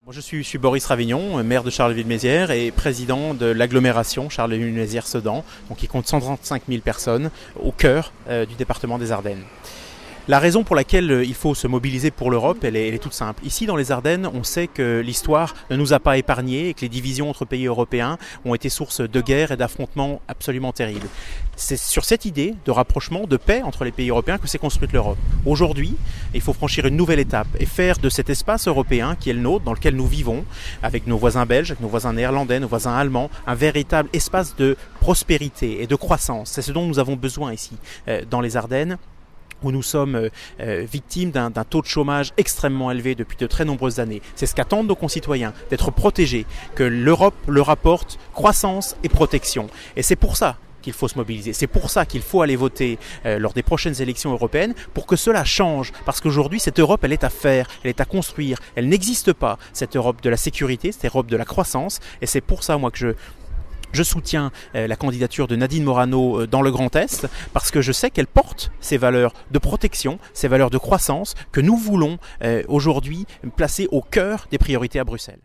Moi, je suis Boris Ravignon, maire de Charleville-Mézières et président de l'agglomération Charleville-Mézières-Sedan, donc qui compte 135 000 personnes au cœur du département des Ardennes. La raison pour laquelle il faut se mobiliser pour l'Europe, elle est toute simple. Ici, dans les Ardennes, on sait que l'histoire ne nous a pas épargnés et que les divisions entre pays européens ont été source de guerres et d'affrontements absolument terribles. C'est sur cette idée de rapprochement, de paix entre les pays européens que s'est construite l'Europe. Aujourd'hui, il faut franchir une nouvelle étape et faire de cet espace européen qui est le nôtre, dans lequel nous vivons, avec nos voisins belges, avec nos voisins néerlandais, nos voisins allemands, un véritable espace de prospérité et de croissance. C'est ce dont nous avons besoin ici, dans les Ardennes, où nous sommes victimes d'un taux de chômage extrêmement élevé depuis de très nombreuses années. C'est ce qu'attendent nos concitoyens, d'être protégés, que l'Europe leur apporte croissance et protection. Et c'est pour ça qu'il faut se mobiliser. C'est pour ça qu'il faut aller voter lors des prochaines élections européennes pour que cela change. Parce qu'aujourd'hui, cette Europe, elle est à faire, elle est à construire. Elle n'existe pas, cette Europe de la sécurité, cette Europe de la croissance. Et c'est pour ça, moi, que je soutiens la candidature de Nadine Morano dans le Grand Est parce que je sais qu'elle porte ces valeurs de protection, ces valeurs de croissance que nous voulons aujourd'hui placer au cœur des priorités à Bruxelles.